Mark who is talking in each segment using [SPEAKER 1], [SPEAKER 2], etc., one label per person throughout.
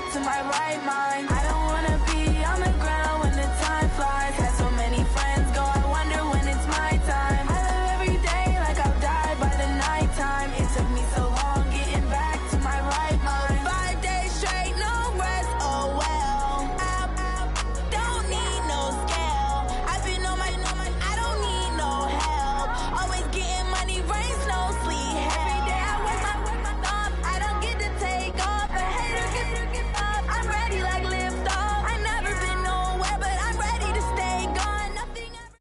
[SPEAKER 1] back to my right mind. I don't wanna be on the ground when the time flies. Had so many friends go, I wonder when it's my time. I live every day like I'll die by the nighttime. It took me so long getting back to my right mind. 5 days straight, no rest, oh well. I don't need no scale. I've been on my, I don't need no help. Always getting money, rains, no sleep. Every day I work my thumb. I don't get to take off. A hater get off. I'm ready like lift off. I never been nowhere, but I'm ready to stay gone. Nothing ever.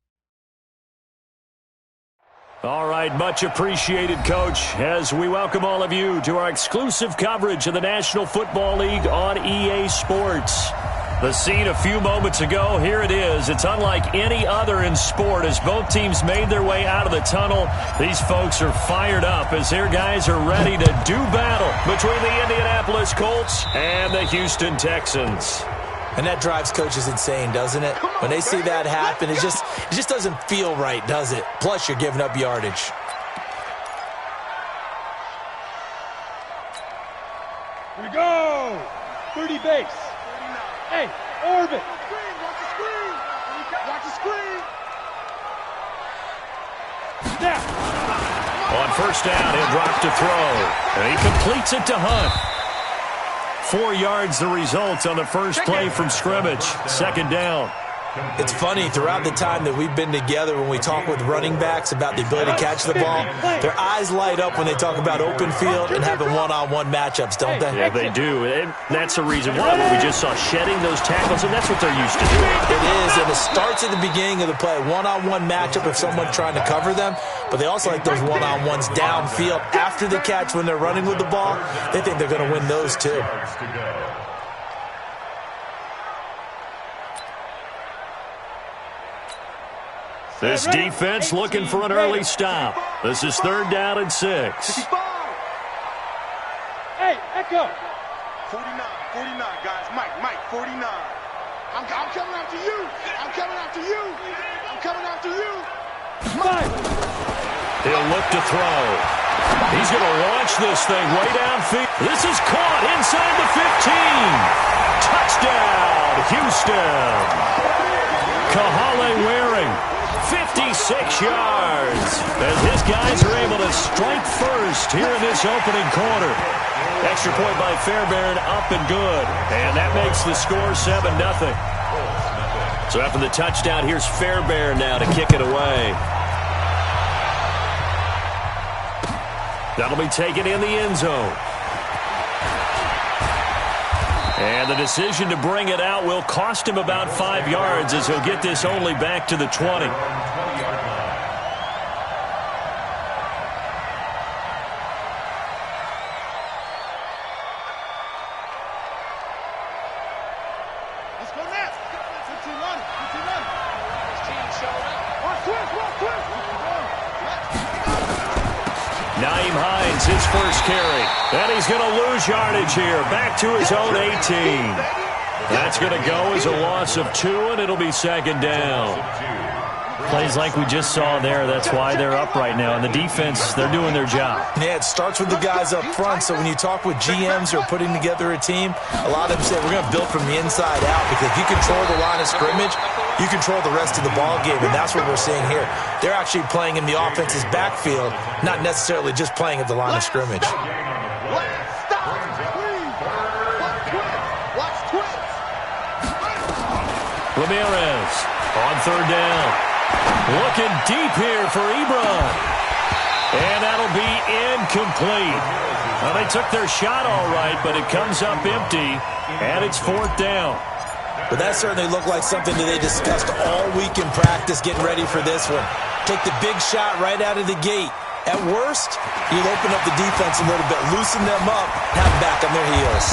[SPEAKER 2] All right, much appreciated, Coach, as we welcome all of you to our exclusive coverage of the National Football League on EA Sports. The scene a few moments ago, here it is. It's unlike any other in sport as both teams made their way out of the tunnel. These folks are fired up as their guys are ready to do battle between the Indianapolis Colts and the Houston Texans.
[SPEAKER 3] And that drives coaches insane, doesn't it? When they see that happen, it just doesn't feel right, does it? Plus, you're giving up yardage.
[SPEAKER 4] Here we go! 30 base. Hey, Orbit! Watch the screen! Watch the screen! Snap!
[SPEAKER 2] On first down, he'll drop to throw. And he completes it to Hunt. 4 yards the result on the first play from scrimmage. Second down.
[SPEAKER 3] It's funny, throughout the time that we've been together, when we talk with running backs about the ability to catch the ball, their eyes light up when they talk about open field and having one-on-one matchups, don't they?
[SPEAKER 2] Yeah, they do. And that's the reason why we just saw shedding those tackles, and that's what they're used to doing.
[SPEAKER 3] It is, and it starts at the beginning of the play, one-on-one matchup of someone trying to cover them, but they also like those one-on-ones downfield after the catch when they're running with the ball. They think they're going to win those too.
[SPEAKER 2] This defense looking for an early stop. This is 3rd down and 6.
[SPEAKER 4] Hey, Echo!
[SPEAKER 5] 49, guys. Mike, 49. I'm coming after you. I'm coming after you. I'm coming after you.
[SPEAKER 4] Mike!
[SPEAKER 2] He'll look to throw. He's going to launch this thing way downfield. This is caught inside the 15. Touchdown, Houston. Kahale Waring. 56 yards as his guys are able to strike first here in this opening quarter. Extra point by Fairbairn, up and good. And that makes the score 7-0. So after the touchdown, here's Fairbairn now to kick it away. That'll be taken in the end zone. And the decision to bring it out will cost him about 5 yards as he'll get this only back to the 20.
[SPEAKER 5] Let's go next. 15-1.
[SPEAKER 2] Naeem Hines, his first carry. And he's going to lose yardage here. Back to his own 18. That's going to go as a loss of 2, and it'll be 2nd down.
[SPEAKER 6] Plays like we just saw there. That's why they're up right now. And the defense, they're doing their job.
[SPEAKER 3] Yeah, it starts with the guys up front. So when you talk with GMs who are putting together a team, a lot of them say we're going to build from the inside out, because if you control the line of scrimmage, you control the rest of the ball game, and that's what we're seeing here. They're actually playing in the offense's backfield, not necessarily just playing at the line of scrimmage.
[SPEAKER 2] Ramirez on 3rd down. Looking deep here for Ebron. And that'll be incomplete. Well, they took their shot all right, but it comes up empty, and it's 4th down.
[SPEAKER 3] But that certainly looked like something that they discussed all week in practice, getting ready for this one. Take the big shot right out of the gate. At worst, you'll open up the defense a little bit, loosen them up, have them back on their heels.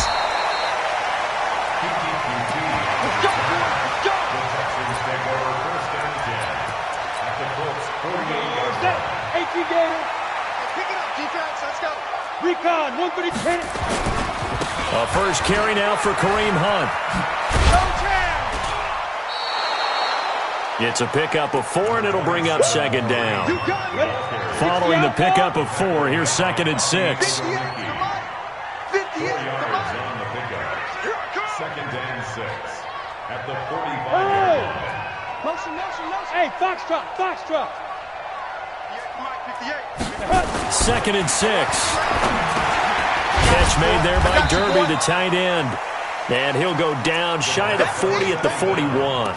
[SPEAKER 4] Recon, 130.
[SPEAKER 2] A first carry now for Kareem Hunt. It's a pickup of 4, and it'll bring up 2nd down. Following the pickup of 4, here's 2nd and 6.
[SPEAKER 7] 2nd and 6 at the 45-yard
[SPEAKER 4] Hey!
[SPEAKER 7] line.
[SPEAKER 5] Motion.
[SPEAKER 4] Hey, Foxtrot.
[SPEAKER 6] 2nd and 6. Catch made there by Derby, the tight end. And he'll go down shy of the 40 at the 41.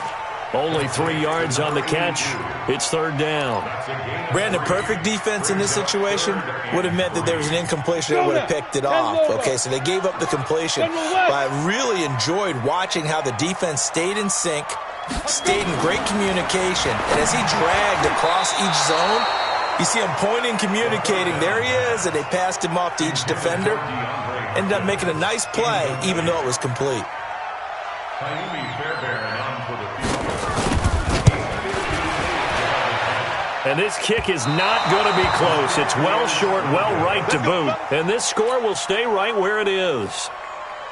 [SPEAKER 6] Only 3 yards on the catch. It's 3rd down.
[SPEAKER 3] Brandon, perfect defense in this situation would have meant that there was an incompletion that would have picked it off. Okay, so they gave up the completion. But I really enjoyed watching how the defense stayed in sync, stayed in great communication. And as he dragged across each zone, you see him pointing, communicating. There he is, and they passed him off to each defender. Ended up making a nice play, even though it was complete.
[SPEAKER 6] And this kick is not going to be close. It's well short, well right to boot. And this score will stay right where it is.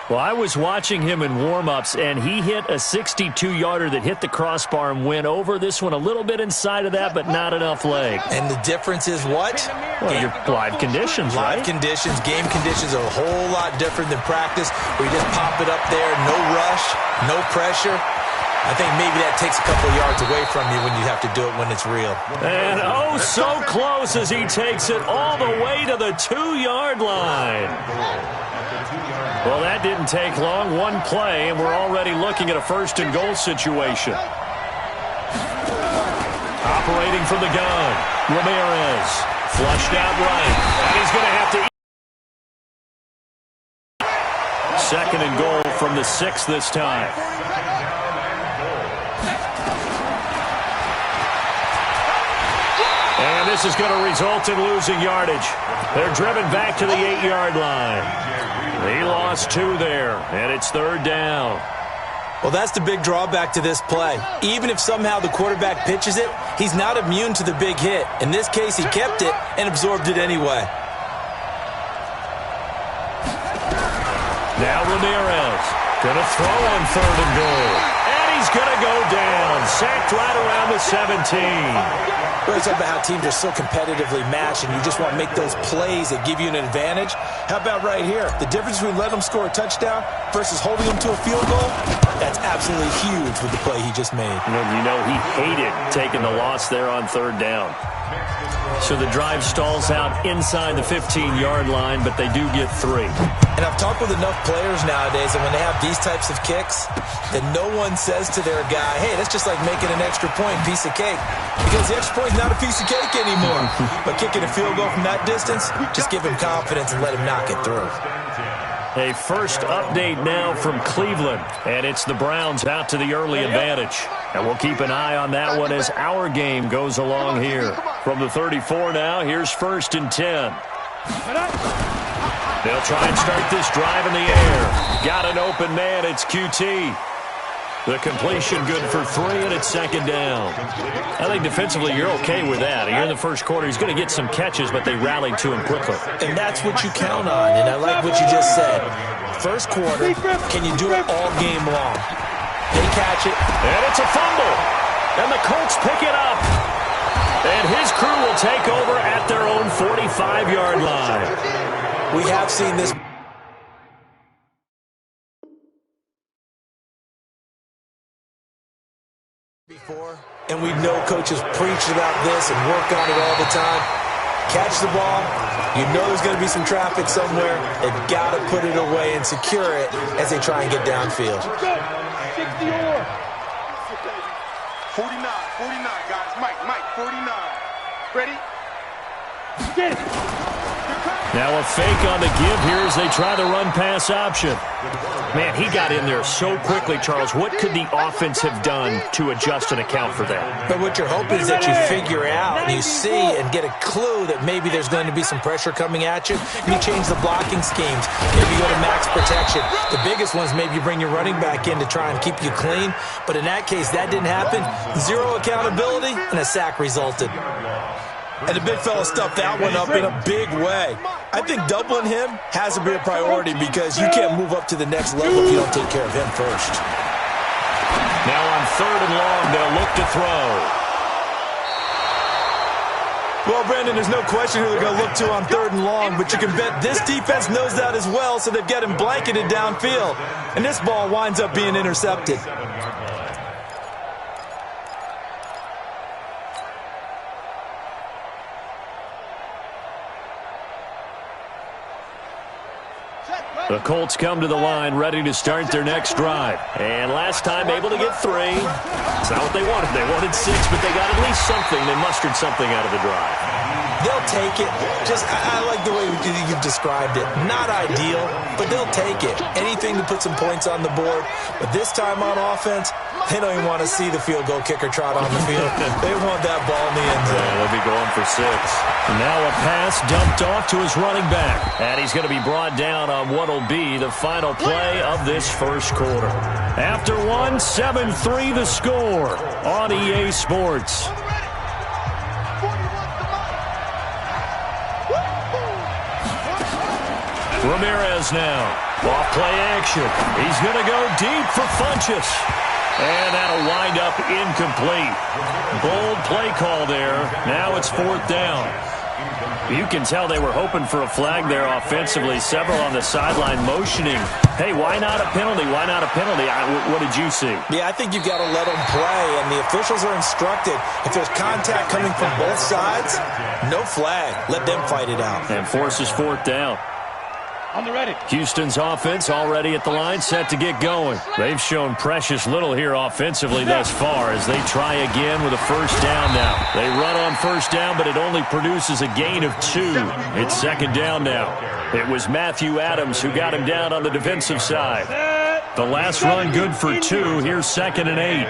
[SPEAKER 6] Well, I was watching him in warm-ups, and he hit a 62-yarder that hit the crossbar and went over. This one a little bit inside of that, but not enough leg.
[SPEAKER 3] And the difference is what?
[SPEAKER 6] Well, your live conditions, right?
[SPEAKER 3] Live conditions, game conditions are a whole lot different than practice, where you just pop it up there, no rush, no pressure. I think maybe that takes a couple of yards away from you when you have to do it when it's real.
[SPEAKER 6] And oh, so close as he takes it all the way to the 2-yard line. Well, that didn't take long. One play, and we're already looking at a 1st and goal situation. Operating from the gun, Ramirez. Flushed out right, and he's going to have to 2nd and goal from the 6 this time. And this is going to result in losing yardage. They're driven back to the 8-yard line. He lost 2 there, and it's 3rd down.
[SPEAKER 3] Well, that's the big drawback to this play. Even if somehow the quarterback pitches it, he's not immune to the big hit. In this case, he kept it and absorbed it anyway.
[SPEAKER 6] Now Ramirez going to throw on 3rd and goal. And he's going to go down. Sacked right around the 17.
[SPEAKER 3] We're talking about how teams are so competitively matched, and you just want to make those plays that give you an advantage. How about right here? The difference between letting them score a touchdown versus holding them to a field goal, that's absolutely huge with the play he just made.
[SPEAKER 6] And you know, he hated taking the loss there on 3rd down. So the drive stalls out inside the 15-yard line, but they do get 3.
[SPEAKER 3] And I've talked with enough players nowadays, and when they have these types of kicks, that no one says to their guy, hey, that's just like making an extra point, piece of cake. Because the extra point is not a piece of cake anymore. But kicking a field goal from that distance, just give him confidence and let him knock it through.
[SPEAKER 6] A first update now from Cleveland, and it's the Browns out to the early advantage. And we'll keep an eye on that one as our game goes along here. From the 34 now, here's 1st and 10. They'll try and start this drive in the air. Got an open man, it's QT. The completion good for 3, and it's 2nd down. I think defensively you're okay with that. Here in the first quarter, he's going to get some catches, but they rallied to him quickly.
[SPEAKER 3] And that's what you count on, and I like what you just said. First quarter, can you do it all game long? They catch it.
[SPEAKER 6] And it's a fumble. And the Colts pick it up. And his crew will take over at their own 45-yard line.
[SPEAKER 3] We have seen this before, and we know coaches preach about this and work on it all the time. Catch the ball. You know there's going to be some traffic somewhere. They've got to put it away and secure it as they try and get downfield.
[SPEAKER 5] 49, guys. Mike, 49. Ready?
[SPEAKER 4] Get it.
[SPEAKER 6] Now a fake on the give here as they try the run-pass option. Man, he got in there so quickly, Charles. What could the offense have done to adjust and account for that?
[SPEAKER 3] But what you're hoping is that you figure out and you see and get a clue that maybe there's going to be some pressure coming at you. You change the blocking schemes. Maybe you go to max protection. The biggest ones, maybe you bring your running back in to try and keep you clean. But in that case, that didn't happen. 0 accountability, and a sack resulted. And the big fella stuffed that one up in a big way. I think doubling him has to be a priority because you can't move up to the next level if you don't take care of him first.
[SPEAKER 6] Now on 3rd and long, they'll look to throw.
[SPEAKER 3] Well, Brandon, there's no question who they're going to look to on 3rd and long, but you can bet this defense knows that as well, so they've got him blanketed downfield. And this ball winds up being intercepted.
[SPEAKER 6] The Colts come to the line, ready to start their next drive. And last time, able to get 3. It's not what they wanted. They wanted 6, but they got at least something. They mustered something out of the drive.
[SPEAKER 3] They'll take it. I like the way you've described it. Not ideal, but they'll take it. Anything to put some points on the board. But this time on offense, they don't even want to see the field goal kicker trot on the field. They want that ball in the end zone.
[SPEAKER 6] Yeah, they'll be going for 6. Now a pass dumped off to his running back. And he's going to be brought down on what will be the final play of this first quarter. After 1, 7-3 the score on EA Sports. Ramirez now. Off play action. He's going to go deep for Funchess. And that'll wind up incomplete. Bold play call there. Now it's 4th down. You can tell they were hoping for a flag there offensively. Several on the sideline motioning. Hey, why not a penalty? Why not a penalty? What did you see?
[SPEAKER 3] Yeah, I think you've got to let them play, and the officials are instructed. If there's contact coming from both sides, no flag. Let them fight it out.
[SPEAKER 6] And forces 4th down.
[SPEAKER 4] On the ready.
[SPEAKER 6] Houston's offense already at the line, set to get going. They've shown precious little here offensively thus far as they try again with a 1st down now. They run on 1st down, but it only produces a gain of 2. It's 2nd down now. It was Matthew Adams who got him down on the defensive side. The last run good for 2. Here's 2nd and 8.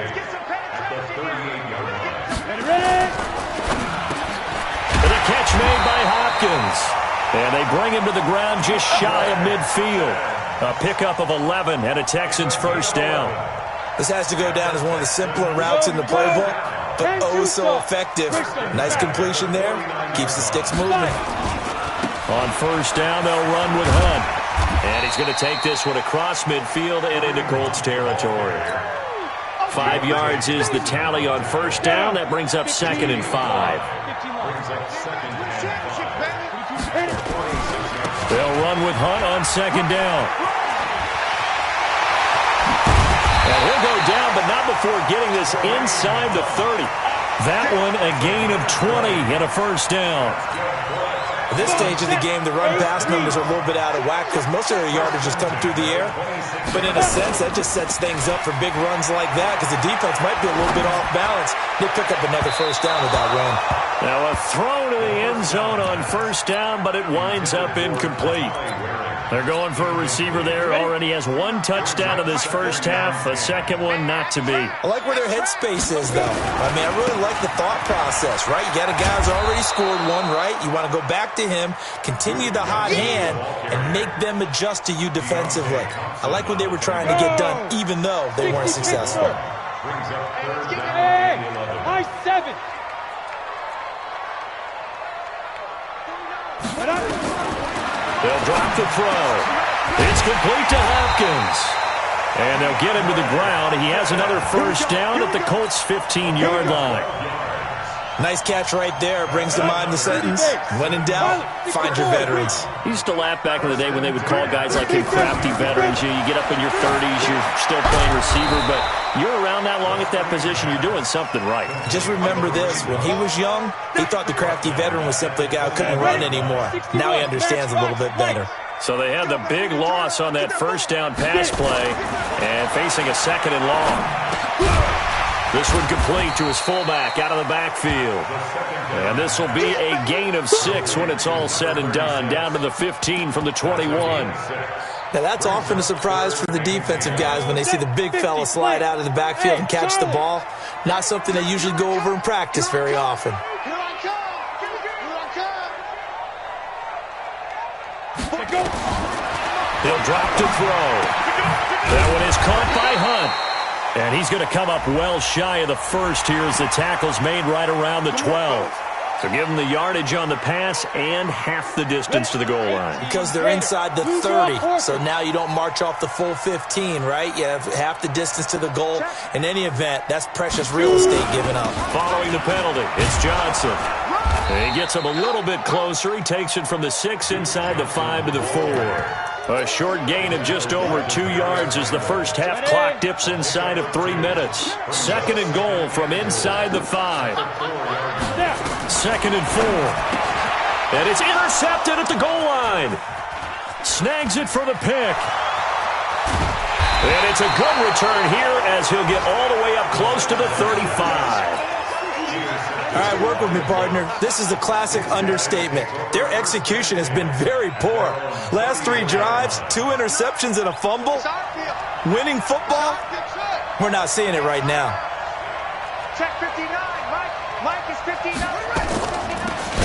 [SPEAKER 6] And a catch made by Hopkins. And they bring him to the ground just shy of midfield. A pickup of 11 and a Texans 1st down.
[SPEAKER 3] This has to go down as one of the simpler routes in the playbook, but oh so effective. Nice completion there. Keeps the sticks moving.
[SPEAKER 6] On 1st down, they'll run with Hunt. And he's going to take this one across midfield and into Colts territory. 5 yards is the tally on 1st down. That brings up 2nd and 5. They'll run with Hunt on 2nd down. And he'll go down, but not before getting this inside the 30. That one a gain of 20 and a 1st down.
[SPEAKER 3] At this stage of the game, the run-pass numbers are a little bit out of whack because most of their yardage is coming through the air. But in a sense, that just sets things up for big runs like that because the defense might be a little bit off balance. They pick up another 1st down with that run.
[SPEAKER 6] Now a throw to the end zone on 1st down, but it winds up incomplete. They're going for a receiver there. Already has 1 touchdown in this 1st half. A 2nd one not to be.
[SPEAKER 3] I like where their headspace is, though. I mean, I really like the thought process, right? You got a guy who's already scored 1, right? You want to go back to him, continue the hot hand, and make them adjust to you defensively. I like what they were trying to get done, even though they weren't successful.
[SPEAKER 4] Hey, high 7.
[SPEAKER 6] They'll drop the throw. It's complete to Hopkins. And they'll get him to the ground. He has another 1st down at the Colts' 15-yard line.
[SPEAKER 3] Nice catch right there. Brings to mind the sentence, when in doubt, find your veterans.
[SPEAKER 6] I used to laugh back in the day when they would call guys like him crafty veterans. You get up in your 30s, you're still playing receiver, but you're around that long at that position, you're doing something right.
[SPEAKER 3] Just remember this. When he was young, he thought the crafty veteran was simply a guy who couldn't run anymore. Now he understands a little bit better.
[SPEAKER 6] So they had the big loss on that 1st down pass play and facing a 2nd and long. This one complete to his fullback out of the backfield. And this will be a gain of 6 when it's all said and done. Down to the 15 from the 21.
[SPEAKER 3] Now, that's often a surprise for the defensive guys when they see the big fella slide out of the backfield and catch the ball. Not something they usually go over in practice very often.
[SPEAKER 6] They'll drop to throw. That one is caught by Hunt. And he's going to come up well shy of the 1st here as the tackle's made right around the 12. So give them the yardage on the pass and half the distance to the goal line.
[SPEAKER 3] Because they're inside the 30, so now you don't march off the full 15, right? You have half the distance to the goal. In any event, that's precious real estate given up.
[SPEAKER 6] Following the penalty, it's Johnson. He gets him a little bit closer. He takes it from the 6 inside the 5 to the 4. A short gain of just over 2 yards as the first half clock dips inside of 3 minutes. 2nd and goal from inside the 5. 2nd and 4. And it's intercepted at the goal line. Snags it for the pick. And it's a good return here as he'll get all the way up close to the 35.
[SPEAKER 3] All right, work with me, partner. This is a classic understatement. Their execution has been very poor. Last 3 drives, 2 interceptions and a fumble. Winning football? We're not seeing it right now.
[SPEAKER 5] Check 59, Mike is 59.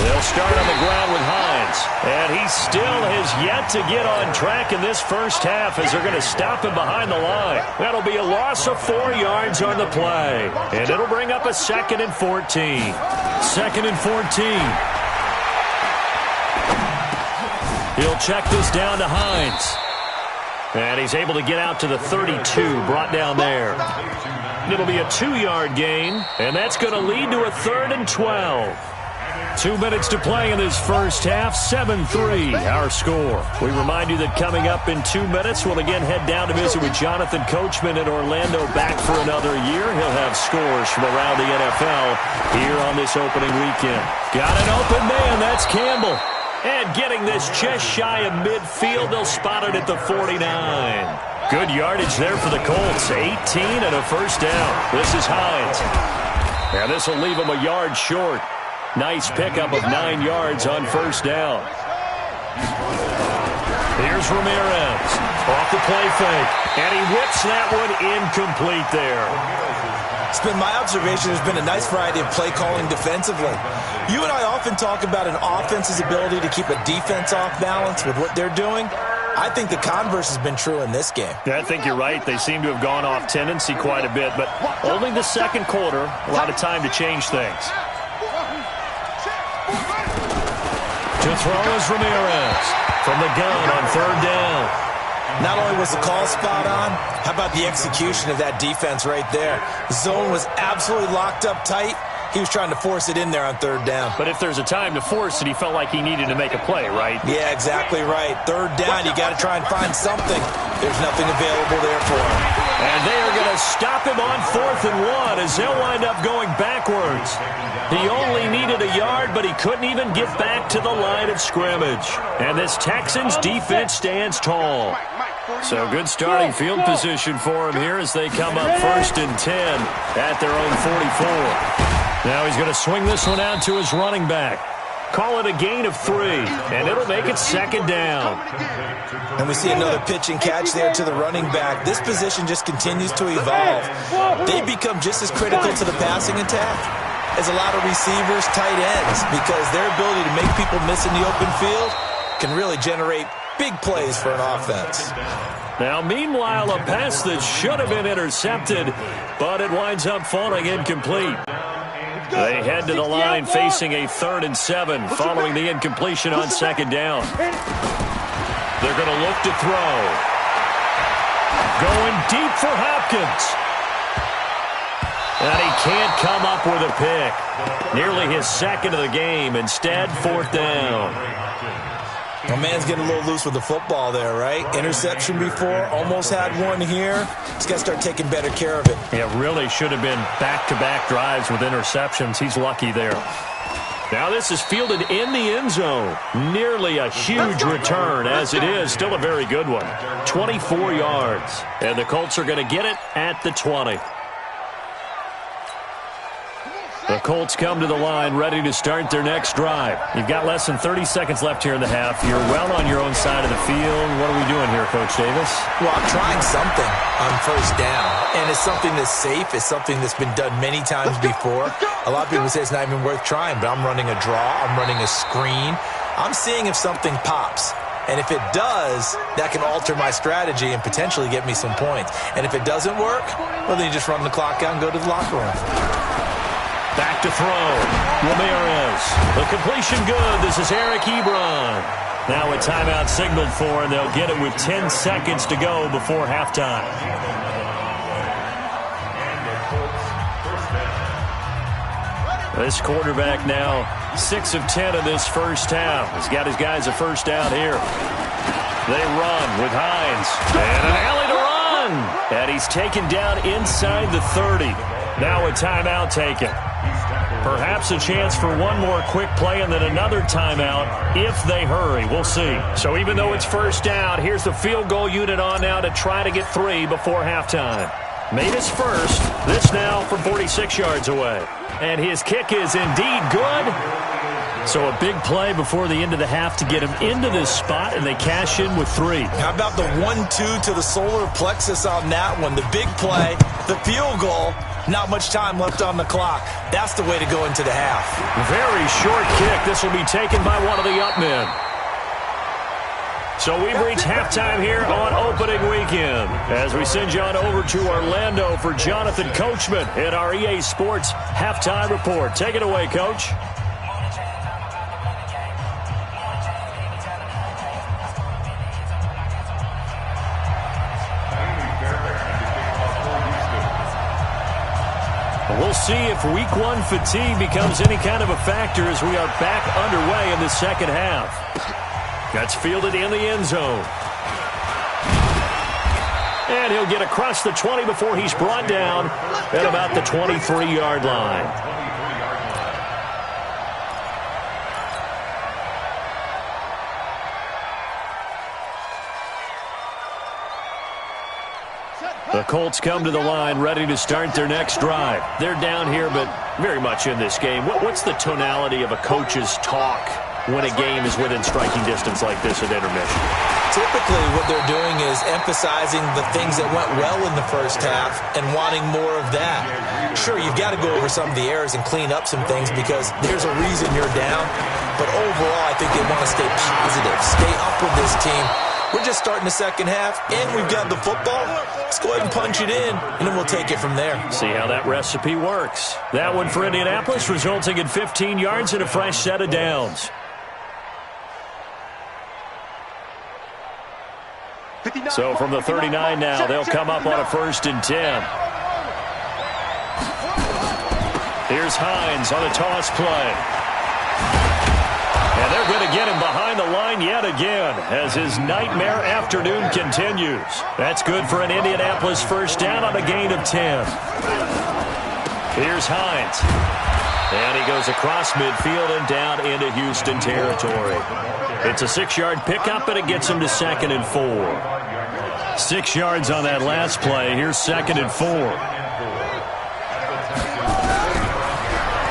[SPEAKER 6] They'll start on the ground with Hines. And he still has yet to get on track in this first half as they're going to stop him behind the line. That'll be a loss of 4 yards on the play. And it'll bring up a 2nd and 14. 2nd and 14. He'll check this down to Hines. And he's able to get out to the 32, brought down there. It'll be a 2-yard gain, and that's going to lead to a 3rd and 12. 2 minutes to play in this first half, 7-3 our score. We remind you that coming up in 2 minutes, we'll again head down to visit with Jonathan Coachman in Orlando, back for another year. He'll have scores from around the NFL here on this opening weekend. Got an open man, that's Campbell. And getting this just shy of midfield, they'll spot it at the 49. Good yardage there for the Colts, 18 and a first down. This is Hines. And this will leave him a yard short. Nice pickup of 9 yards on first down. Here's Ramirez. Off the play fake. And he whips that one incomplete there.
[SPEAKER 3] It's been my observation there's been a nice variety of play calling defensively. You and I often talk about an offense's ability to keep a defense off balance with what they're doing. I think the converse has been true in this game.
[SPEAKER 6] Yeah, I think you're right. They seem to have gone off tendency quite a bit, but only the second quarter, a lot of time to change things. To throw is Ramirez from the gun on 3rd down.
[SPEAKER 3] Not only was the call spot on, how about the execution of that defense right there? The zone was absolutely locked up tight. He was trying to force it in there on 3rd down.
[SPEAKER 6] But if there's a time to force it, he felt like he needed to make a play, right?
[SPEAKER 3] Yeah, exactly right. 3rd down, you got to try and find something. There's nothing available there for him.
[SPEAKER 6] And they are going to stop him on 4th and 1 as they'll wind up going backwards. He only needed a yard, but he couldn't even get back to the line of scrimmage. And this Texans defense stands tall. So good starting field position for him here as they come up 1st and 10 at their own 44. Now he's going to swing this one out to his running back. Call it a gain of 3, and it'll make it 2nd down.
[SPEAKER 3] And we see another pitch and catch there to the running back. This position just continues to evolve. They become just as critical to the passing attack as a lot of receivers, tight ends, because their ability to make people miss in the open field can really generate big plays for an offense.
[SPEAKER 6] Now, meanwhile, a pass that should have been intercepted, but it winds up falling incomplete. They head to the line facing a 3rd and 7 following the incompletion on 2nd down. They're going to look to throw. Going deep for Hopkins. And he can't come up with a pick. Nearly his 2nd of the game. Instead, 4th down.
[SPEAKER 3] My man's getting a little loose with the football there, right? Interception before, almost had one here. He's got to start taking better care of it.
[SPEAKER 6] Yeah, really should have been back-to-back drives with interceptions. He's lucky there. Now this is fielded in the end zone. Nearly a huge return, as it is. Still a very good one. 24 yards. And the Colts are going to get it at the 20. The Colts come to the line ready to start their next drive. You've got less than 30 seconds left here in the half. You're well on your own side of the field. What are we doing here, Coach Davis?
[SPEAKER 3] Well, I'm trying something on 1st down. And it's something that's safe. It's something that's been done many times before. A lot of people say it's not even worth trying, but I'm running a draw. I'm running a screen. I'm seeing if something pops. And if it does, that can alter my strategy and potentially get me some points. And if it doesn't work, well, then you just run the clock out and go to the locker room.
[SPEAKER 6] Back to throw. Ramirez. The completion good. This is Eric Ebron. Now a timeout signaled for, and they'll get it with 10 seconds to go before halftime. This quarterback now 6 of 10 in this first half. He's got his guys a first down here. They run with Hines. And an alley to run. And he's taken down inside the 30. Now a timeout taken. Perhaps a chance for one more quick play and then another timeout if they hurry. We'll see. So even though it's first down, here's the field goal unit on now to try to get 3 before halftime. Made his first. This now from 46 yards away. And his kick is indeed good. So a big play before the end of the half to get him into this spot, and they cash in with 3.
[SPEAKER 3] How about the 1-2 to the solar plexus on that one? The big play, the field goal, not much time left on the clock. That's the way to go into the half.
[SPEAKER 6] Very short kick. This will be taken by one of the up men. So we've reached halftime here on opening weekend as we send you on over to Orlando for Jonathan Coachman in our EA Sports Halftime Report. Take it away, Coach. We'll see if week 1 fatigue becomes any kind of a factor as we are back underway in the second half. That's fielded in the end zone. And he'll get across the 20 before he's brought down at about the 23-yard line. The Colts come to the line ready to start their next drive. They're down here, but very much in this game. What's the tonality of a coach's talk when a game is within striking distance like this at intermission?
[SPEAKER 3] Typically, what they're doing is emphasizing the things that went well in the first half and wanting more of that. Sure, you've got to go over some of the errors and clean up some things because there's a reason you're down. But overall, I think they want to stay positive, stay up with this team. We're just starting the second half, and we've got the football. Let's go ahead and punch it in, and then we'll take it from there.
[SPEAKER 6] See how that recipe works. That one for Indianapolis, resulting in 15 yards and a fresh set of downs. So from the 39 now, they'll come up on a 1st and 10. Here's Hines on a toss play. And they're going to get him behind the line yet again as his nightmare afternoon continues. That's good for an Indianapolis first down on a gain of 10. Here's Hines. And he goes across midfield and down into Houston territory. It's a 6-yard pickup, and it gets him to 2nd and 4. 6 yards on that last play. Here's 2nd and 4.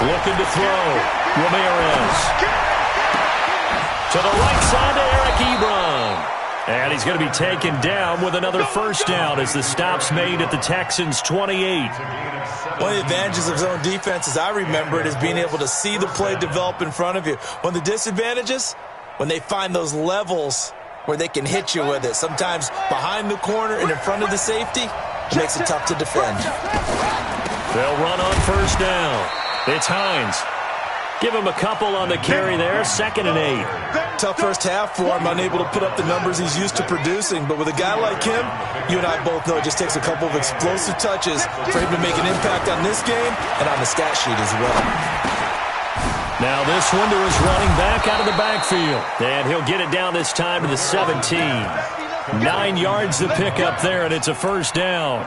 [SPEAKER 6] Looking to throw. Ramirez. To the right side to Eric Ebron. And he's going to be taken down with another first down as the stop's made at the Texans' 28.
[SPEAKER 3] One of the advantages of zone defense, as I remember it, is being able to see the play develop in front of you. One of the disadvantages, when they find those levels where they can hit you with it. Sometimes behind the corner and in front of the safety, it makes it tough to defend.
[SPEAKER 6] They'll run on first down. It's Hines. Give him a couple on the carry there. 2nd and 8.
[SPEAKER 3] Tough first half for him, unable to put up the numbers he's used to producing. But with a guy like him, you and I both know it just takes a couple of explosive touches for him to make an impact on this game and on the stat sheet as well.
[SPEAKER 6] Now this one to his running back out of the backfield. And he'll get it down this time to the 17. 9 yards to pick up there, and it's a first down.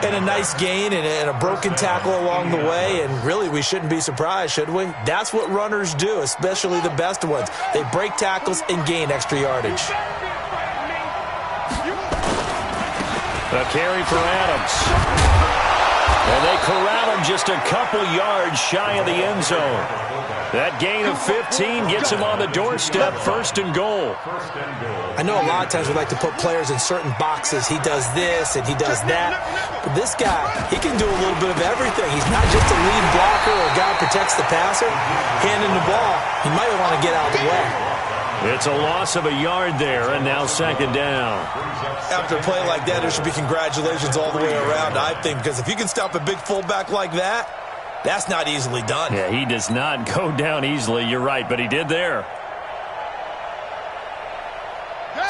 [SPEAKER 3] And a nice gain and a broken tackle along the way, and really we shouldn't be surprised, should we? That's what runners do, especially the best ones. They break tackles and gain extra yardage.
[SPEAKER 6] A carry for Adams. And they corral him just a couple yards shy of the end zone. That gain of 15 gets him on the doorstep, 1st and goal.
[SPEAKER 3] I know a lot of times we like to put players in certain boxes. He does this and he does that. But this guy, he can do a little bit of everything. He's not just a lead blocker or a guy who protects the passer. Handing the ball, he might want to get out of the way.
[SPEAKER 6] It's a loss of a yard there, and now 2nd down.
[SPEAKER 3] After a play like that, there should be congratulations all the way around, I think, because if you can stop a big fullback like that, that's not easily done.
[SPEAKER 6] Yeah, he does not go down easily. You're right, but he did there.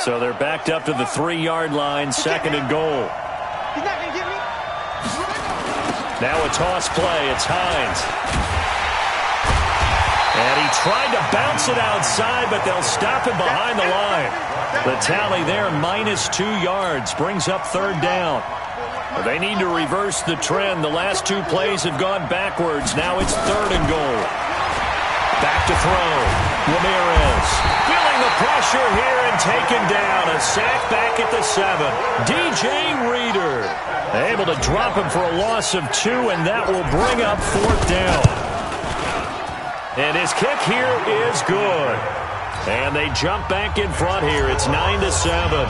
[SPEAKER 6] So they're backed up to the 3-yard line, 2nd and goal.
[SPEAKER 5] He's not going to get me.
[SPEAKER 6] Now a toss play. It's Hines. And he tried to bounce it outside, but they'll stop him behind the line. The tally there, -2 yards, brings up third down. They need to reverse the trend. The last 2 plays have gone backwards. Now it's 3rd and goal. Back to throw. Ramirez feeling the pressure here and taken down. A sack back at the 7. DJ Reader able to drop him for a loss of 2, and that will bring up 4th down. And his kick here is good. And they jump back in front here. It's 9-7.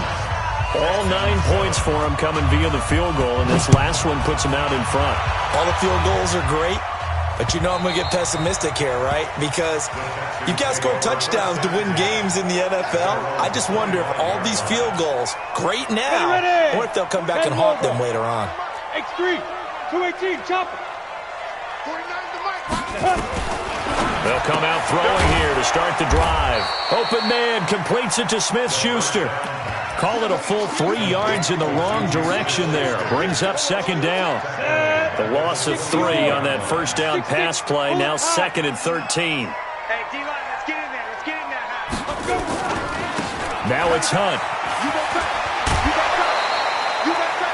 [SPEAKER 6] All 9 points for him coming via the field goal, and this last one puts him out in front.
[SPEAKER 3] All the field goals are great, but you know I'm going to get pessimistic here, right? Because you've got to score touchdowns to win games in the NFL. I just wonder if all these field goals, great now, or if they'll come back and haunt them later on.
[SPEAKER 4] X3, 218, chop.
[SPEAKER 6] They'll come out throwing here to start the drive. Open man completes it to Smith-Schuster. Call it a full 3 yards in the wrong direction there. Brings up 2nd down. The loss of 3 on that first down pass play. Now 2nd and 13.
[SPEAKER 5] Hey, D-line, let's get in there. Let's get in there.
[SPEAKER 6] Now it's Hunt.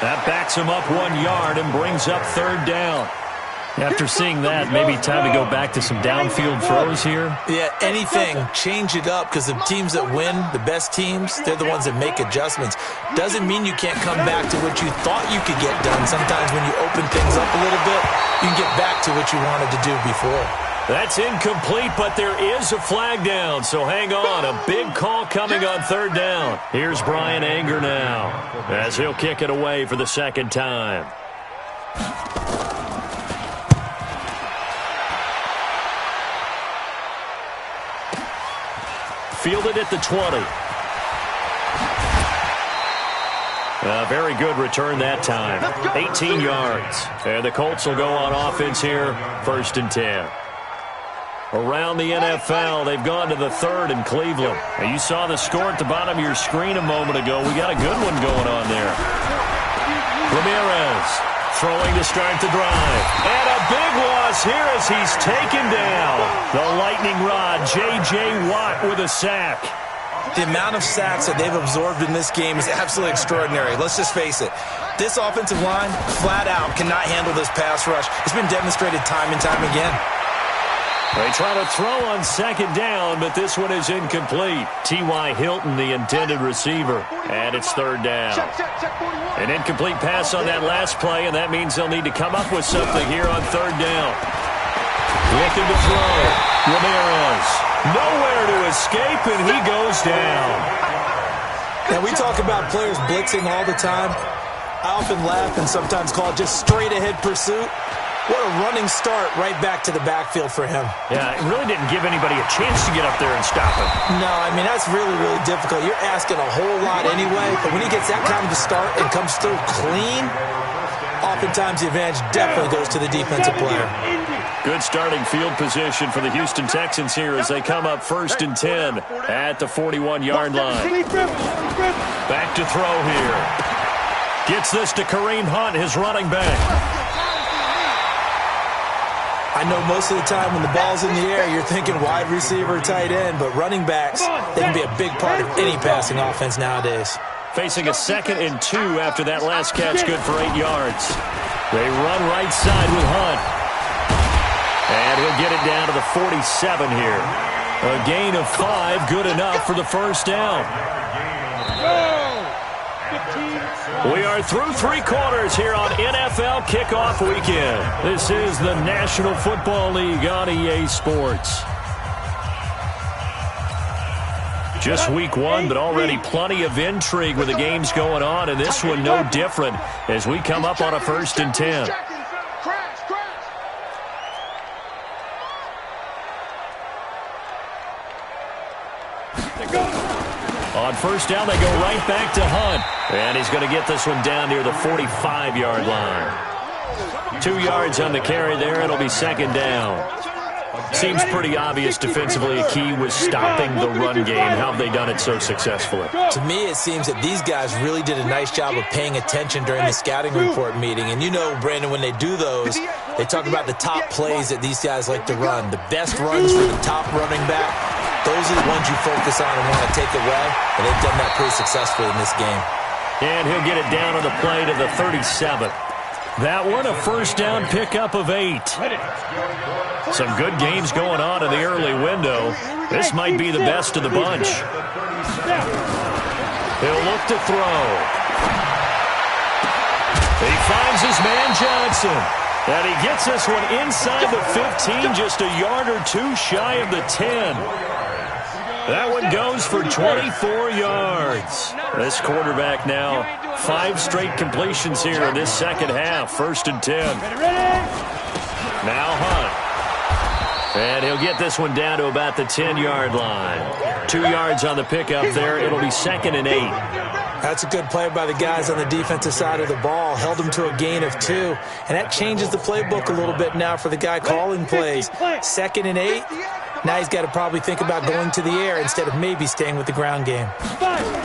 [SPEAKER 6] That backs him up 1 yard and brings up 3rd down. After seeing that, maybe time to go back to some downfield throws here.
[SPEAKER 3] Yeah, anything. Change it up, because the teams that win, the best teams, they're the ones that make adjustments. Doesn't mean you can't come back to what you thought you could get done. Sometimes when you open things up a little bit, you can get back to what you wanted to do before.
[SPEAKER 6] That's incomplete, but there is a flag down, so hang on. A big call coming on 3rd down. Here's Brian Anger now, as he'll kick it away for the 2nd time. Fielded at the 20. A very good return that time. 18 yards. And the Colts will go on offense here, 1st and 10. Around the NFL, they've gone to the 3rd in Cleveland. And you saw the score at the bottom of your screen a moment ago. We got a good one going on there. Ramirez throwing to start the drive. And a big loss here as he's taken down. The lightning rod, J.J. Watt with a sack.
[SPEAKER 3] The amount of sacks that they've absorbed in this game is absolutely extraordinary. Let's just face it. This offensive line, flat out, cannot handle this pass rush. It's been demonstrated time and time again.
[SPEAKER 6] They try to throw on 2nd down, but this one is incomplete. T.Y. Hilton, the intended receiver, and it's 3rd down. An incomplete pass on that last play, and that means they'll need to come up with something here on 3rd down. Looking to throw. Ramirez. Nowhere to escape, and he goes down.
[SPEAKER 3] Now, we talk about players blitzing all the time. I often laugh and sometimes call it just straight-ahead pursuit. What a running start right back to the backfield for him.
[SPEAKER 6] Yeah, it really didn't give anybody a chance to get up there and stop him.
[SPEAKER 3] No, I mean, that's really, really difficult. You're asking a whole lot anyway, but when he gets that kind of a start and comes through clean, oftentimes the advantage definitely goes to the defensive player.
[SPEAKER 6] Good starting field position for the Houston Texans here as they come up 1st and 10 at the 41-yard line. Back to throw here. Gets this to Kareem Hunt, his running back.
[SPEAKER 3] I know most of the time when the ball's in the air, you're thinking wide receiver, tight end, but running backs, they can be a big part of any passing offense nowadays.
[SPEAKER 6] Facing a 2nd and 2 after that last catch, good for 8 yards. They run right side with Hunt. And he'll get it down to the 47 here. A gain of 5, good enough for the 1st down. We are through 3 quarters here on NFL Kickoff Weekend. This is the National Football League on EA Sports. Just week 1, but already plenty of intrigue with the games going on, and this one no different as we come up on a 1st and 10. On 1st down, they go right back to Hunt. And he's going to get this one down near the 45-yard line. 2 yards on the carry there. It'll be 2nd down. Seems pretty obvious defensively a key was stopping the run game. How have they done it so successfully?
[SPEAKER 3] To me, it seems that these guys really did a nice job of paying attention during the scouting report meeting. And you know, Brandon, when they do those, they talk about the top plays that these guys like to run. The best runs for the top running back, those are the ones you focus on and want to take away. And they've done that pretty successfully in this game.
[SPEAKER 6] And he'll get it down on the play to the 37. That one, a first down pickup of 8. Some good games going on in the early window. This might be the best of the bunch. He'll look to throw. He finds his man Johnson. And he gets this one inside the 15, just a yard or two shy of the 10. That one goes for 24 yards. This quarterback now 5 straight completions here in this second half. 1st and 10. Now Hunt. And he'll get this one down to about the 10-yard line. 2 yards on the pickup there. It'll be 2nd and 8.
[SPEAKER 3] That's a good play by the guys on the defensive side of the ball. Held them to a gain of 2. And that changes the playbook a little bit now for the guy calling plays. 2nd and 8. Now he's got to probably think about going to the air instead of maybe staying with the ground game.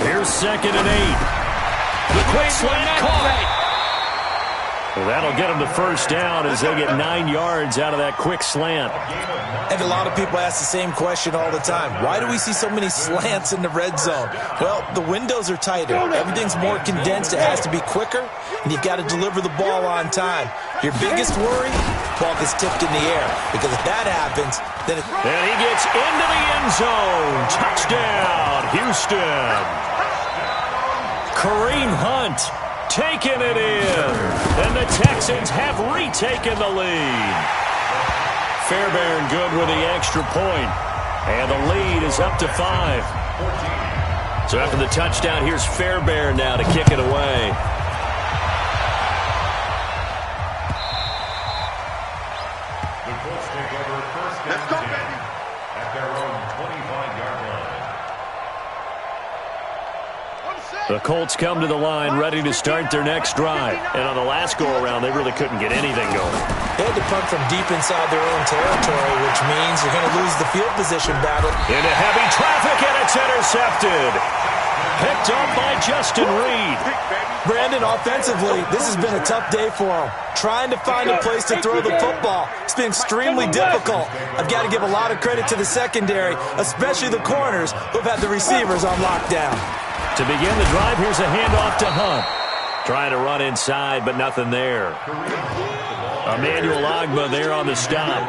[SPEAKER 6] Here's 2nd and 8. The quick slant caught. Well, that'll get them the first down as they get 9 yards out of that quick slant.
[SPEAKER 3] And a lot of people ask the same question all the time. Why do we see so many slants in the red zone? Well, the windows are tighter. Everything's more condensed. It has to be quicker, and you've got to deliver the ball on time. Your biggest worry, ball gets tipped in the air. Because if that happens, then
[SPEAKER 6] and he gets into the end zone. Touchdown, Houston. Kareem Hunt taking it in. And the Texans have retaken the lead. Fairbairn good with the extra point. And the lead is up to 5. So after the touchdown, here's Fairbairn now to kick it away.
[SPEAKER 7] The Colts take over 1st and 10 at their own 25-yard line.
[SPEAKER 6] The Colts come to the line ready to start their next drive. And on the last go-around, they really couldn't get anything going.
[SPEAKER 3] they had to punt from deep inside their own territory, which means you're going to lose the field position battle.
[SPEAKER 6] Into heavy traffic, and it's intercepted. Picked up by Justin Reed.
[SPEAKER 3] Brandon, offensively, this has been a tough day for him. Trying to find a place to throw the football. It's been extremely difficult. I've got to give a lot of credit to the secondary, especially the corners who've had the receivers on lockdown.
[SPEAKER 6] To begin the drive, here's a handoff to Hunt. Trying to run inside, but nothing there. Emmanuel Ogbah there on the stop.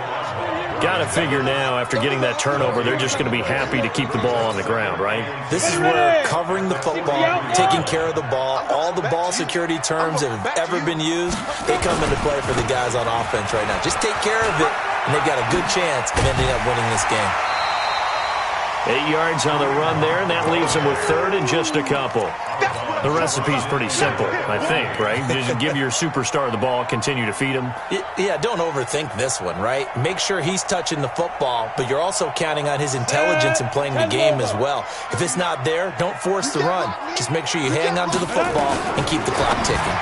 [SPEAKER 6] Got to figure now, after getting that turnover, they're just going to be happy to keep the ball on the ground, right?
[SPEAKER 3] This is where covering the football, taking care of the ball, all the ball security terms that have ever been used, they come into play for the guys on offense right now. Just take care of it, and they've got a good chance of ending up winning this game.
[SPEAKER 6] 8 yards on the run there, and that leaves them with third and just a couple. The recipe's pretty simple, I think, right? Just give your superstar the ball, continue to feed him.
[SPEAKER 3] Yeah, don't overthink this one, right? Make sure he's touching the football, but you're also counting on his intelligence in playing the game as well. If it's not there, don't force the run. Just make sure you hang on to the football and keep the clock ticking.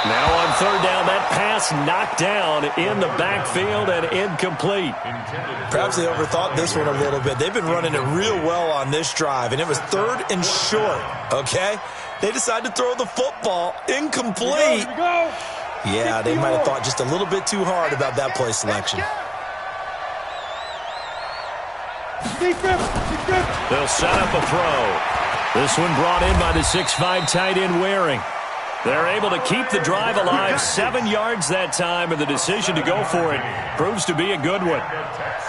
[SPEAKER 6] Now on third down, that pass knocked down in the backfield and incomplete.
[SPEAKER 3] Perhaps they overthought this one a little bit. They've been running it real well on this drive, and it was third and short, okay? They decided to throw the football incomplete. Yeah, they might have thought just a little bit too hard about that play selection.
[SPEAKER 6] They'll set up a throw. This one brought in by the 6'5" tight end Waring. They're able to keep the drive alive, 7 yards that time, and the decision to go for it proves to be a good one.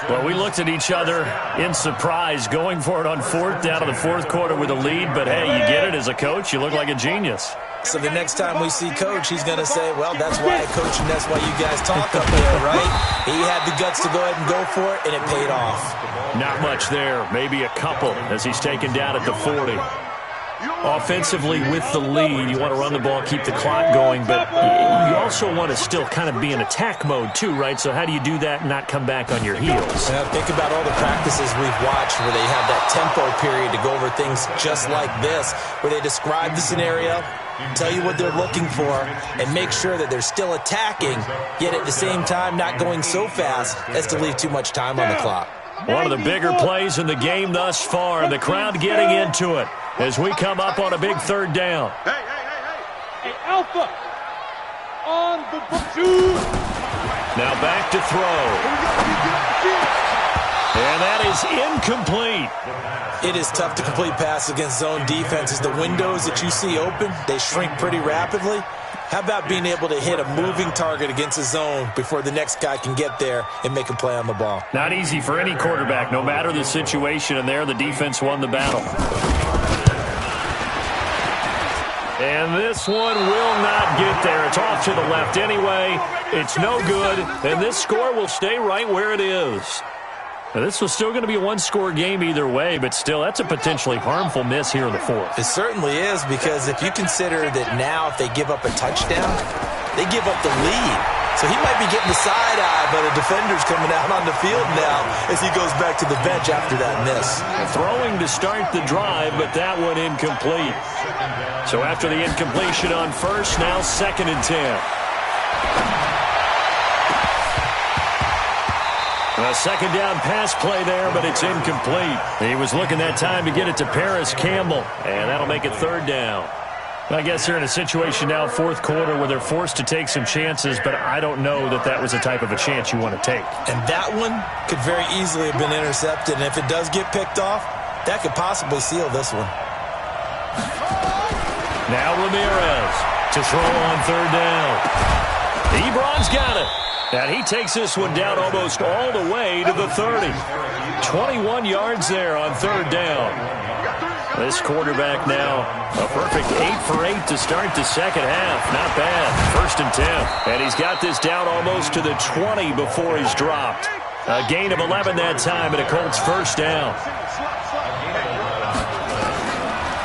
[SPEAKER 6] Well, we looked at each other in surprise, going for it on fourth down in the fourth quarter with a lead, but hey, you get it as a coach, you look like a genius.
[SPEAKER 3] So the next time we see Coach, he's going to say, well, that's why I coach and that's why you guys talk up there, right? He had the guts to go ahead and go for it, and it paid off.
[SPEAKER 6] Not much there, maybe a couple as he's taken down at the 40. Offensively with the lead, you want to run the ball, keep the clock going, but you also want to still kind of be in attack mode too, right? So how do you do that and not come back on your heels?
[SPEAKER 3] Think about all the practices we've watched where they have that tempo period to go over things just like this, where they describe the scenario, tell you what they're looking for, and make sure that they're still attacking, yet at the same time not going so fast as to leave too much time on the clock.
[SPEAKER 6] One of the bigger plays in the game thus far. The crowd getting into it as we come up on a big third down.
[SPEAKER 4] Hey, Alpha, on the two.
[SPEAKER 6] Now back to throw. And that is incomplete.
[SPEAKER 3] It is tough to complete passes against zone defenses. The windows that you see open, they shrink pretty rapidly. How about being able to hit a moving target against a zone before the next guy can get there and make a play on the ball?
[SPEAKER 6] Not easy for any quarterback, no matter the situation, and there the defense won the battle. And this one will not get there. It's off to the left anyway. It's no good, and this score will stay right where it is. Now, this was still going to be a one-score game either way, but still, that's a potentially harmful miss here in the fourth.
[SPEAKER 3] It certainly is, because if you consider that now if they give up a touchdown, they give up the lead. So he might be getting the side eye, but a defender's coming out on the field now as he goes back to the bench after that miss.
[SPEAKER 6] Throwing to start the drive, but that one incomplete. So after the incompletion on first, now 2nd and 10. A second down pass play there, but it's incomplete. He was looking that time to get it to Paris Campbell, and that'll make it 3rd down. I guess they're in a situation now, 4th quarter, where they're forced to take some chances, but I don't know that that was the type of a chance you want to take.
[SPEAKER 3] And that one could very easily have been intercepted, and if it does get picked off, that could possibly seal this one.
[SPEAKER 6] Now Ramirez to throw on 3rd down. Ebron's got it. And he takes this one down almost all the way to the 30. 21 yards there on 3rd down. This quarterback now, a perfect 8 for 8 to start the second half. Not bad. 1st and 10. And he's got this down almost to the 20 before he's dropped. A gain of 11 that time, and a Colts 1st down.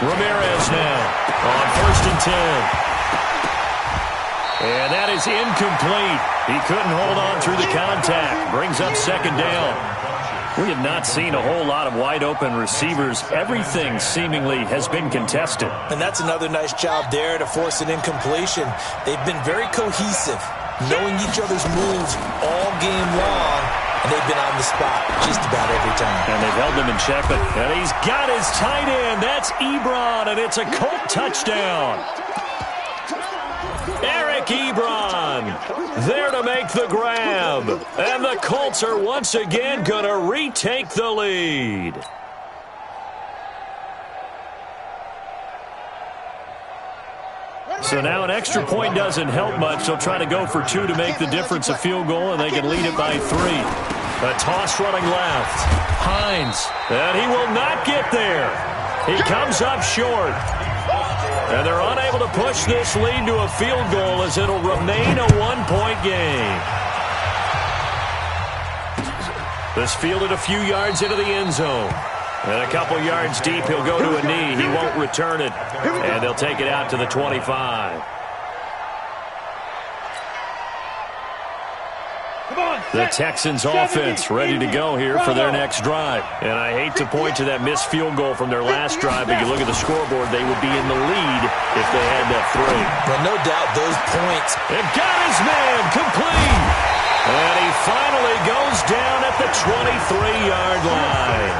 [SPEAKER 6] Ramirez now on 1st and 10. And that is incomplete. He couldn't hold on through the contact. Brings up 2nd down. We have not seen a whole lot of wide-open receivers. Everything seemingly has been contested.
[SPEAKER 3] And that's another nice job there to force an incompletion. They've been very cohesive, knowing each other's moves all game long, and they've been on the spot just about every time.
[SPEAKER 6] And they've held him in check, and he's got his tight end. That's Ebron, and it's a Colt touchdown. Eric Ebron there to make the grab. And the Colts are once again going to retake the lead. So now an extra point doesn't help much. They'll try to go for 2 to make the difference a field goal, and they can lead it by 3. A toss running left. Hines, and he will not get there. He comes up short. And they're unable to push this lead to a field goal as it'll remain a 1-point game. This fielded a few yards into the end zone. And a couple yards deep, he'll go to a knee. He won't return it. And they'll take it out to the 25. The Texans offense ready to go here for their next drive. And I hate to point to that missed field goal from their last drive, but you look at the scoreboard, they would be in the lead if they had that 3.
[SPEAKER 3] Well, no doubt those points.
[SPEAKER 6] They've got his man complete. And he finally goes down at the 23-yard line.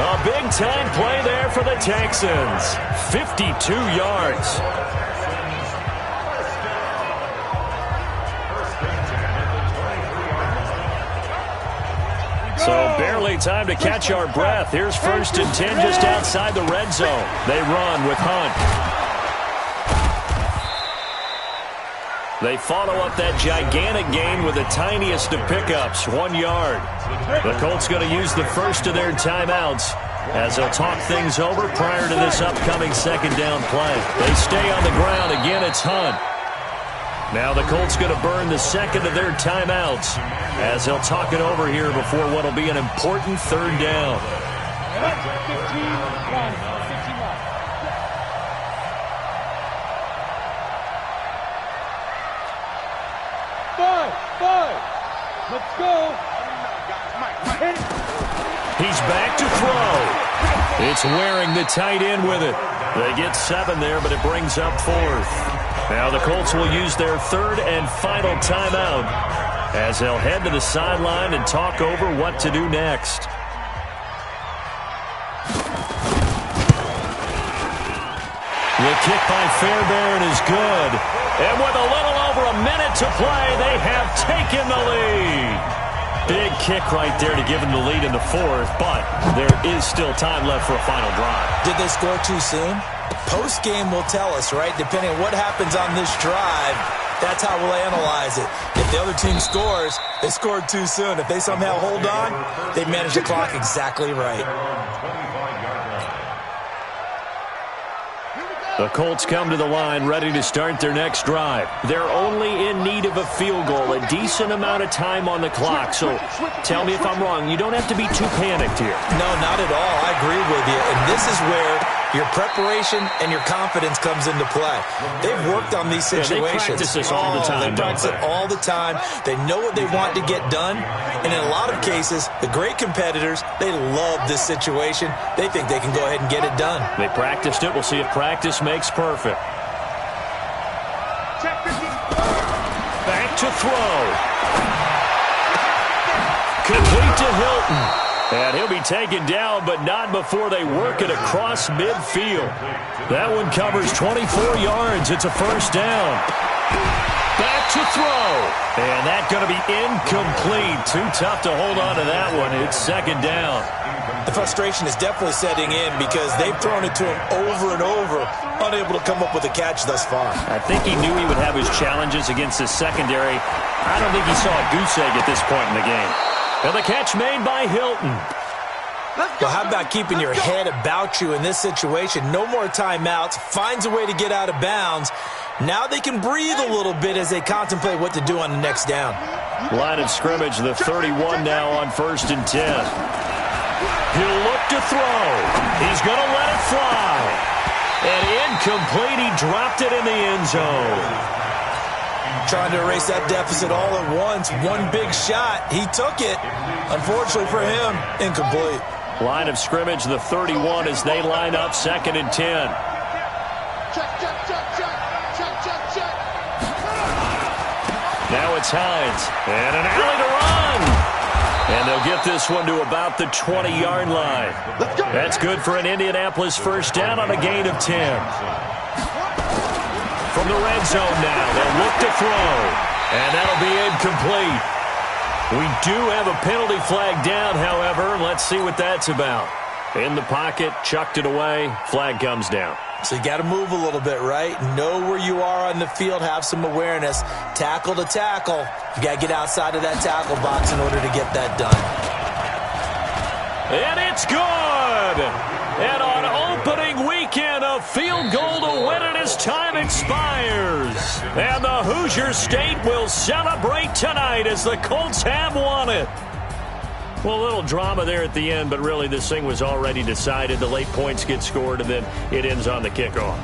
[SPEAKER 6] A big-time play there for the Texans. 52 yards. So barely time to catch our breath. Here's 1st and 10 just outside the red zone. They run with Hunt. They follow up that gigantic gain with the tiniest of pickups, 1 yard. The Colts going to use the first of their timeouts as they'll talk things over prior to this upcoming 2nd down play. They stay on the ground. Again, it's Hunt. Now the Colts going to burn the 2nd of their timeouts as they'll talk it over here before what will be an important 3rd down.
[SPEAKER 4] 5. Let's go.
[SPEAKER 6] He's back to throw. It's Waring, the tight end, with it. They get 7 there, but it brings up 4th. Now the Colts will use their 3rd and final timeout as they'll head to the sideline and talk over what to do next. The kick by Fairbairn is good. And with a little over a minute to play, they have taken the lead. Big kick right there to give them the lead in the 4th, but there is still time left for a final drive.
[SPEAKER 3] Did they score too soon? Post-game will tell us, right? Depending on what happens on this drive, that's how we'll analyze it. If the other team scores, they scored too soon. If they somehow hold on, they manage the clock exactly right.
[SPEAKER 6] The Colts come to the line ready to start their next drive. They're only in need of a field goal, a decent amount of time on the clock. So tell me if I'm wrong. You don't have to be too panicked here.
[SPEAKER 3] No, not at all. I agree with you. And this is where your preparation and your confidence comes into play. They've worked on these situations.
[SPEAKER 6] Yeah, they practice this all the time.
[SPEAKER 3] They practice it all the time. They know what they want to get done. And in a lot of cases, the great competitors, they love this situation. They think they can go ahead and get it done.
[SPEAKER 6] They practiced it. We'll see if practice makes perfect. Back to throw. Complete to Hilton. And he'll be taken down, but not before they work it across midfield. That one covers 24 yards. It's a first down. Back to throw. And that's going to be incomplete. Too tough to hold on to that one. It's second down.
[SPEAKER 3] The frustration is definitely setting in because they've thrown it to him over and over, unable to come up with a catch thus far.
[SPEAKER 6] I think he knew he would have his challenges against his secondary. I don't think he saw a goose egg at this point in the game. And the catch made by Hilton.
[SPEAKER 3] Well, how about keeping your head about you in this situation? No more timeouts. Finds a way to get out of bounds. Now they can breathe a little bit as they contemplate what to do on the next down.
[SPEAKER 6] Line of scrimmage, the 31 now on 1st and 10. He'll look to throw. He's going to let it fly. And incomplete. He dropped it in the end zone.
[SPEAKER 3] Trying to erase that deficit all at once. One big shot. He took it. Unfortunately for him, incomplete.
[SPEAKER 6] Line of scrimmage, the 31 as they line up 2nd and 10. Now it's Hines. And an alley to run. And they'll get this one to about the 20-yard line. That's good for an Indianapolis first down on a gain of 10. From the red zone now, they'll look to throw. And that'll be incomplete. We do have a penalty flag down, however. Let's see what that's about. In the pocket, chucked it away. Flag comes down.
[SPEAKER 3] So you got to move a little bit, right? Know where you are on the field. Have some awareness. Tackle to tackle. You got to get outside of that tackle box in order to get that done.
[SPEAKER 6] And it's good! And on opening weekend, a field goal to win it as time expires. And the Hoosier State will celebrate tonight as the Colts have won it. Well, a little drama there at the end, but really this thing was already decided. The late points get scored, and then it ends on the kickoff.